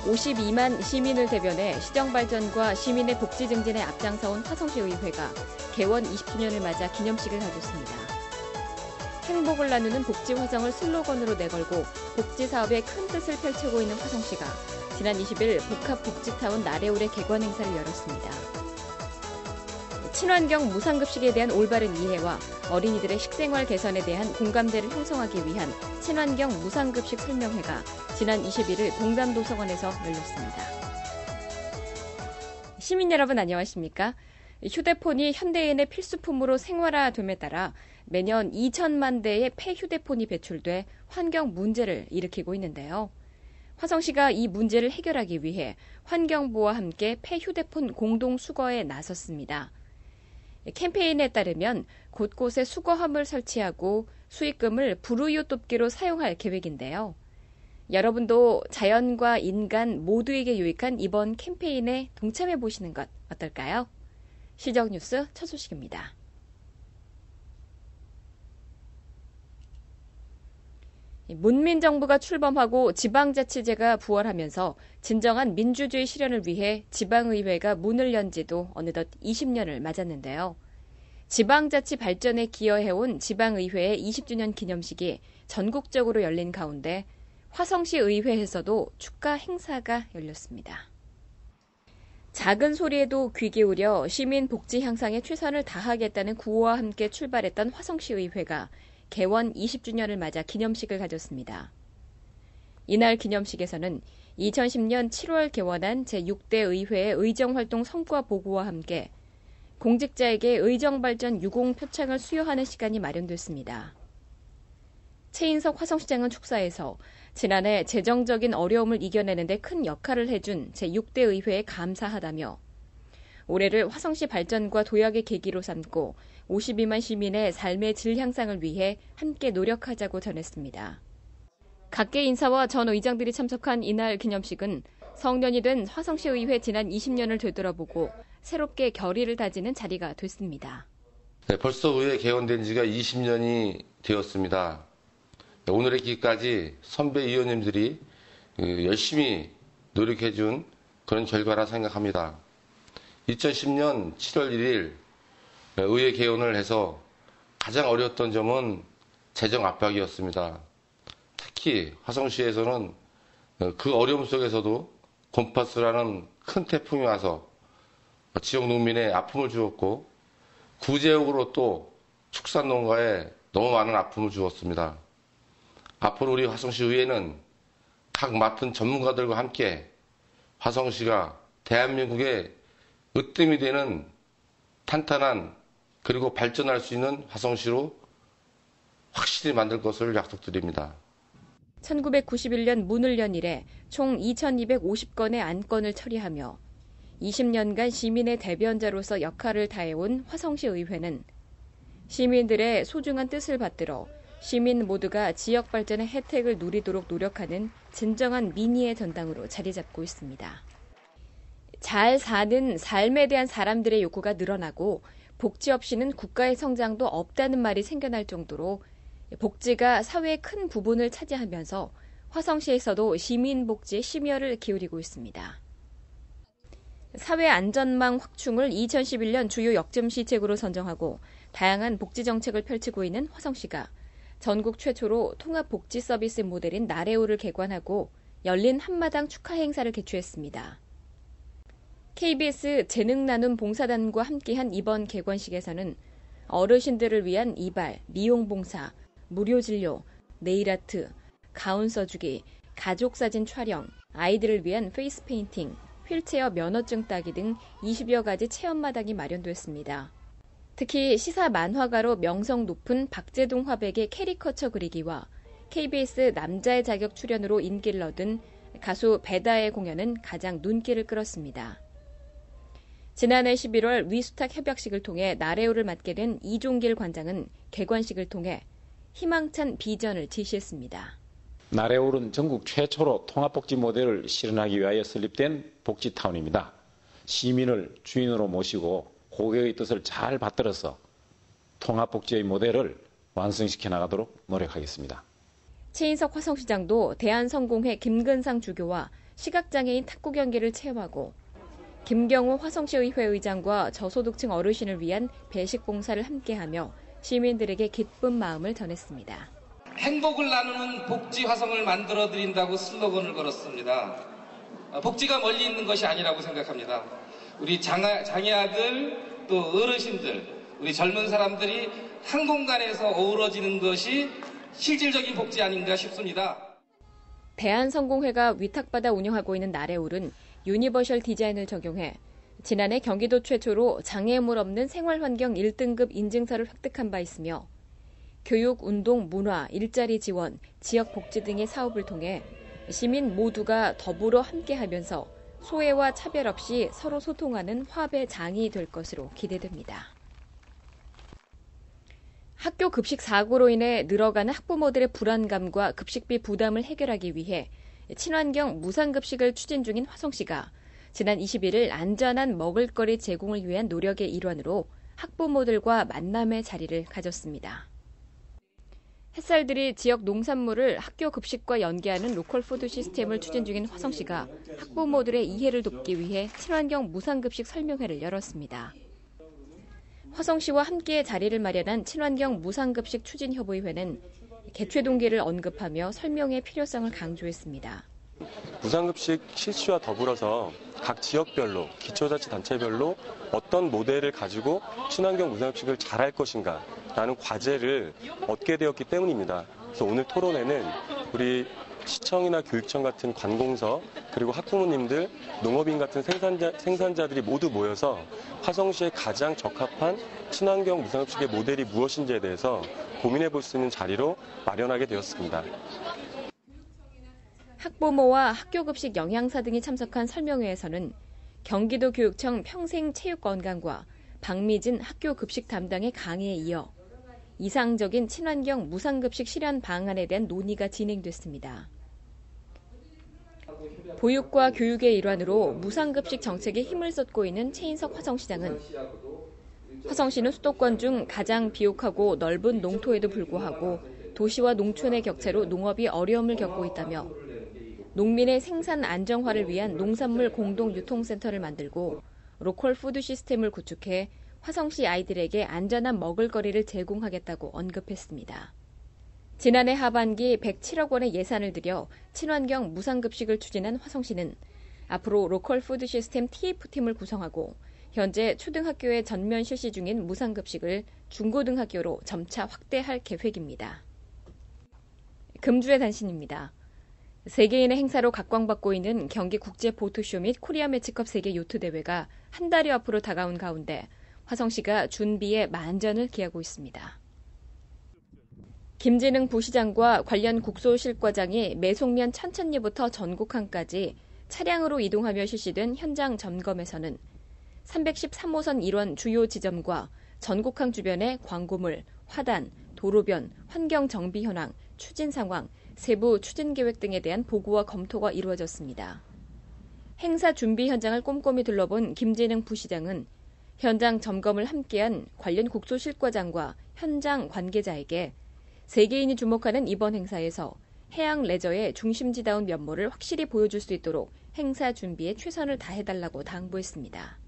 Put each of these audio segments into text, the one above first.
52만 시민을 대변해 시정 발전과 시민의 복지 증진에 앞장서온 화성시 의회가 개원 20주년을 맞아 기념식을 가졌습니다. 행복을 나누는 복지 화성을 슬로건으로 내걸고 복지 사업에 큰 뜻을 펼치고 있는 화성시가 지난 20일 복합복지타운 나래울의 개관 행사를 열었습니다. 친환경 무상급식에 대한 올바른 이해와 어린이들의 식생활 개선에 대한 공감대를 형성하기 위한 친환경 무상급식 설명회가 지난 21일 동담도서관에서 열렸습니다. 시민 여러분 안녕하십니까? 휴대폰이 현대인의 필수품으로 생활화됨에 따라 매년 2천만 대의 폐휴대폰이 배출돼 환경 문제를 일으키고 있는데요. 화성시가 이 문제를 해결하기 위해 환경부와 함께 폐휴대폰 공동 수거에 나섰습니다. 캠페인에 따르면 곳곳에 수거함을 설치하고 수익금을 불우이웃 돕기로 사용할 계획인데요. 여러분도 자연과 인간 모두에게 유익한 이번 캠페인에 동참해 보시는 것 어떨까요? 시정뉴스 첫 소식입니다. 문민정부가 출범하고 지방자치제가 부활하면서 진정한 민주주의 실현을 위해 지방의회가 문을 연 지도 어느덧 20년을 맞았는데요. 지방자치 발전에 기여해온 지방의회의 20주년 기념식이 전국적으로 열린 가운데 화성시 의회에서도 축하 행사가 열렸습니다. 작은 소리에도 귀 기울여 시민 복지 향상에 최선을 다하겠다는 구호와 함께 출발했던 화성시 의회가 개원 20주년을 맞아 기념식을 가졌습니다. 이날 기념식에서는 2010년 7월 개원한 제6대 의회의 의정활동 성과 보고와 함께 공직자에게 의정발전 유공 표창을 수여하는 시간이 마련됐습니다. 최인석 화성시장은 축사에서 지난해 재정적인 어려움을 이겨내는 데 큰 역할을 해준 제6대 의회에 감사하다며 올해를 화성시 발전과 도약의 계기로 삼고 52만 시민의 삶의 질 향상을 위해 함께 노력하자고 전했습니다. 각계 인사와 전 의장들이 참석한 이날 기념식은 성년이 된 화성시 의회 지난 20년을 되돌아보고 새롭게 결의를 다지는 자리가 됐습니다. 네, 벌써 의회 개원된 지가 20년이 되었습니다. 오늘의 기까지 선배 의원님들이 열심히 노력해준 그런 결과라 생각합니다. 2010년 7월 1일 의회 개원을 해서 가장 어려웠던 점은 재정 압박이었습니다. 특히 화성시에서는 그 어려움 속에서도 곰파스라는 큰 태풍이 와서 지역 농민의 아픔을 주었고 구제역으로 또 축산 농가에 너무 많은 아픔을 주었습니다. 앞으로 우리 화성시 의회는 각 맡은 전문가들과 함께 화성시가 대한민국의 으뜸이 되는 탄탄한 그리고 발전할 수 있는 화성시로 확실히 만들 것을 약속드립니다. 1991년 문을 연 이래 총 2,250건의 안건을 처리하며 20년간 시민의 대변자로서 역할을 다해온 화성시 의회는 시민들의 소중한 뜻을 받들어 시민 모두가 지역 발전의 혜택을 누리도록 노력하는 진정한 민의의 전당으로 자리 잡고 있습니다. 잘 사는 삶에 대한 사람들의 욕구가 늘어나고 복지 없이는 국가의 성장도 없다는 말이 생겨날 정도로 복지가 사회의 큰 부분을 차지하면서 화성시에서도 시민 복지에 심혈을 기울이고 있습니다. 사회 안전망 확충을 2011년 주요 역점시책으로 선정하고 다양한 복지 정책을 펼치고 있는 화성시가 전국 최초로 통합복지 서비스 모델인 나래울을 개관하고 열린 한마당 축하 행사를 개최했습니다. KBS 재능나눔 봉사단과 함께한 이번 개관식에서는 어르신들을 위한 이발, 미용봉사, 무료진료, 네일아트, 가운 써주기, 가족사진 촬영, 아이들을 위한 페이스 페인팅, 휠체어 면허증 따기 등 20여 가지 체험마당이 마련됐습니다. 특히 시사 만화가로 명성 높은 박재동 화백의 캐리커처 그리기와 KBS 남자의 자격 출연으로 인기를 얻은 가수 배다의 공연은 가장 눈길을 끌었습니다. 지난해 11월 위수탁 협약식을 통해 나래울을 맡게 된 이종길 관장은 개관식을 통해 희망찬 비전을 제시했습니다. 나래울은 전국 최초로 통합복지 모델을 실현하기 위하여 설립된 복지타운입니다. 시민을 주인으로 모시고 고객의 뜻을 잘 받들어서 통합복지의 모델을 완성시켜 나가도록 노력하겠습니다. 최인석 화성시장도 대한성공회 김근상 주교와 시각장애인 탁구 경기를 체험하고 김경호 화성시의회 의장과 저소득층 어르신을 위한 배식 봉사를 함께하며 시민들에게 기쁜 마음을 전했습니다. 행복을 나누는 복지 화성을 만들어드린다고 슬로건을 걸었습니다. 복지가 멀리 있는 것이 아니라고 생각합니다. 우리 장애아들 또 어르신들 우리 젊은 사람들이 한 공간에서 어우러지는 것이 실질적인 복지 아닌가 싶습니다. 대한성공회가 위탁받아 운영하고 있는 나래울은 유니버셜 디자인을 적용해 지난해 경기도 최초로 장애물 없는 생활환경 1등급 인증서를 획득한 바 있으며 교육, 운동, 문화, 일자리 지원, 지역 복지 등의 사업을 통해 시민 모두가 더불어 함께하면서 소외와 차별 없이 서로 소통하는 화합의 장이 될 것으로 기대됩니다. 학교 급식 사고로 인해 늘어가는 학부모들의 불안감과 급식비 부담을 해결하기 위해 친환경 무상급식을 추진 중인 화성시가 지난 21일 안전한 먹을거리 제공을 위한 노력의 일환으로 학부모들과 만남의 자리를 가졌습니다. 햇살들이 지역 농산물을 학교 급식과 연계하는 로컬 푸드 시스템을 추진 중인 화성시가 학부모들의 이해를 돕기 위해 친환경 무상급식 설명회를 열었습니다. 화성시와 함께 자리를 마련한 친환경 무상급식 추진협의회는 개최 동기를 언급하며 설명의 필요성을 강조했습니다. 무상급식 실시와 더불어서 각 지역별로, 기초자치단체별로 어떤 모델을 가지고 친환경 무상급식을 잘할 것인가 라는 과제를 얻게 되었기 때문입니다. 그래서 오늘 토론회는 우리 시청이나 교육청 같은 관공서 그리고 학부모님들, 농업인 같은 생산자들이 모두 모여서 화성시에 가장 적합한 친환경 무상급식의 모델이 무엇인지에 대해서 고민해 볼 수 있는 자리로 마련하게 되었습니다. 학부모와 학교급식 영양사 등이 참석한 설명회에서는 경기도 교육청 평생체육건강과 박미진 학교급식 담당의 강의에 이어 이상적인 친환경 무상급식 실현 방안에 대한 논의가 진행됐습니다. 보육과 교육의 일환으로 무상급식 정책에 힘을 쏟고 있는 최인석 화성시장은 화성시는 수도권 중 가장 비옥하고 넓은 농토에도 불구하고 도시와 농촌의 격차로 농업이 어려움을 겪고 있다며 농민의 생산 안정화를 위한 농산물 공동 유통센터를 만들고 로컬 푸드 시스템을 구축해 화성시 아이들에게 안전한 먹을거리를 제공하겠다고 언급했습니다. 지난해 하반기 107억 원의 예산을 들여 친환경 무상급식을 추진한 화성시는 앞으로 로컬 푸드 시스템 TF팀을 구성하고 현재 초등학교에 전면 실시 중인 무상급식을 중고등학교로 점차 확대할 계획입니다. 금주의 단신입니다. 세계인의 행사로 각광받고 있는 경기 국제보트쇼 및 코리아 매치컵 세계 요트대회가 한 달여 앞으로 다가온 가운데 화성시가 준비에 만전을 기하고 있습니다. 김진흥 부시장과 관련 국소실과장이 매송면 천천리부터 전곡항까지 차량으로 이동하며 실시된 현장 점검에서는 313호선 일원 주요 지점과 전곡항 주변의 광고물, 화단, 도로변, 환경 정비 현황, 추진 상황, 세부 추진 계획 등에 대한 보고와 검토가 이루어졌습니다. 행사 준비 현장을 꼼꼼히 둘러본 김진흥 부시장은 현장 점검을 함께한 관련 국소실과장과 현장 관계자에게 세계인이 주목하는 이번 행사에서 해양 레저의 중심지다운 면모를 확실히 보여줄 수 있도록 행사 준비에 최선을 다해달라고 당부했습니다.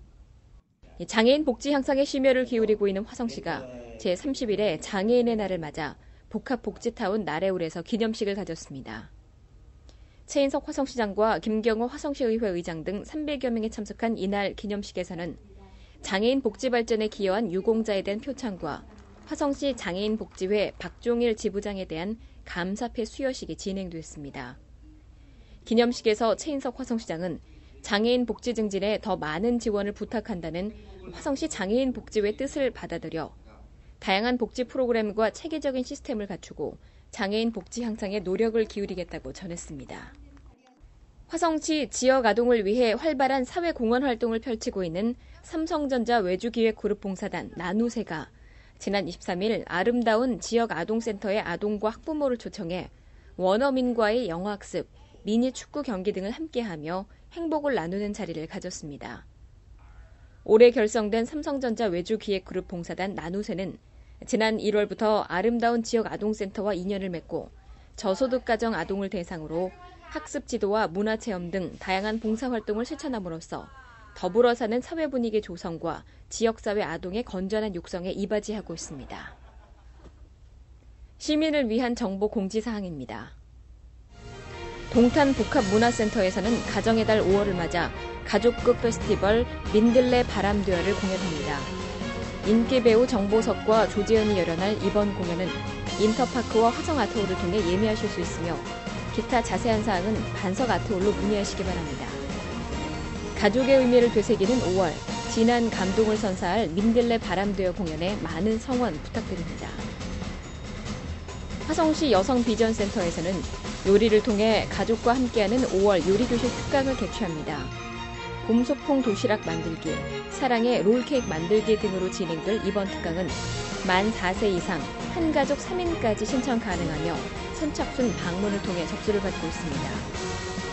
장애인 복지 향상에 심혈을 기울이고 있는 화성시가 제31회 장애인의 날을 맞아 복합복지타운 나래울에서 기념식을 가졌습니다. 최인석 화성시장과 김경호 화성시의회 의장 등 300여 명이 참석한 이날 기념식에서는 장애인 복지 발전에 기여한 유공자에 대한 표창과 화성시 장애인복지회 박종일 지부장에 대한 감사패 수여식이 진행됐습니다. 기념식에서 최인석 화성시장은 장애인 복지 증진에 더 많은 지원을 부탁한다는 화성시 장애인복지회 뜻을 받아들여 다양한 복지 프로그램과 체계적인 시스템을 갖추고 장애인 복지 향상에 노력을 기울이겠다고 전했습니다. 화성시 지역 아동을 위해 활발한 사회공헌 활동을 펼치고 있는 삼성전자 외주기획그룹 봉사단 나누세가 지난 23일 아름다운 지역 아동센터의 아동과 학부모를 초청해 원어민과의 영어학습, 미니축구 경기 등을 함께하며 행복을 나누는 자리를 가졌습니다. 올해 결성된 삼성전자 외주기획그룹 봉사단 나누세는 지난 1월부터 아름다운 지역 아동센터와 인연을 맺고 저소득 가정 아동을 대상으로 학습 지도와 문화체험 등 다양한 봉사활동을 실천함으로써 더불어 사는 사회 분위기 조성과 지역사회 아동의 건전한 육성에 이바지하고 있습니다. 시민을 위한 정보 공지사항입니다. 동탄 복합문화센터에서는 가정의 달 5월을 맞아 가족극 페스티벌 민들레 바람되어를 공연합니다. 인기 배우 정보석과 조재현이 열연할 이번 공연은 인터파크와 화성아트홀을 통해 예매하실 수 있으며 기타 자세한 사항은 반석아트홀로 문의하시기 바랍니다. 가족의 의미를 되새기는 5월, 진한 감동을 선사할 민들레 바람되어 공연에 많은 성원 부탁드립니다. 화성시 여성비전센터에서는 요리를 통해 가족과 함께하는 5월 요리교실 특강을 개최합니다. 곰소풍 도시락 만들기, 사랑의 롤케이크 만들기 등으로 진행될 이번 특강은 만 4세 이상, 한가족 3인까지 신청 가능하며 선착순 방문을 통해 접수를 받고 있습니다.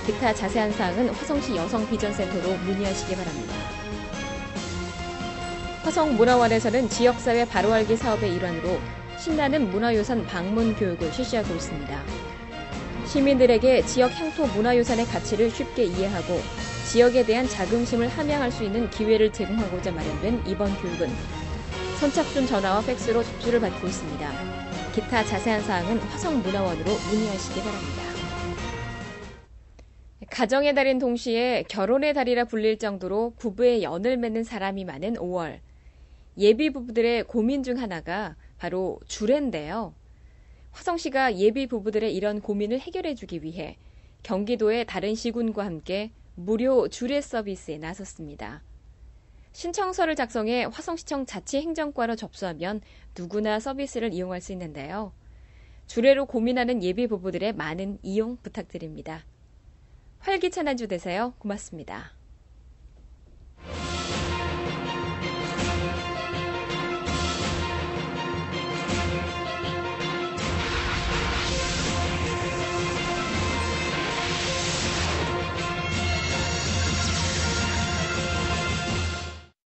기타 자세한 사항은 화성시 여성비전센터로 문의하시기 바랍니다. 화성문화원에서는 지역사회 바로알기 사업의 일환으로 신나는 문화유산 방문 교육을 실시하고 있습니다. 시민들에게 지역 향토 문화유산의 가치를 쉽게 이해하고 지역에 대한 자긍심을 함양할 수 있는 기회를 제공하고자 마련된 이번 교육은 선착순 전화와 팩스로 접수를 받고 있습니다. 기타 자세한 사항은 화성문화원으로 문의하시기 바랍니다. 가정의 달인 동시에 결혼의 달이라 불릴 정도로 부부의 연을 맺는 사람이 많은 5월. 예비 부부들의 고민 중 하나가 바로 주례인데요. 화성시가 예비 부부들의 이런 고민을 해결해주기 위해 경기도의 다른 시군과 함께 무료 주례 서비스에 나섰습니다. 신청서를 작성해 화성시청 자치행정과로 접수하면 누구나 서비스를 이용할 수 있는데요. 주례로 고민하는 예비 부부들의 많은 이용 부탁드립니다. 활기찬 한 주 되세요. 고맙습니다.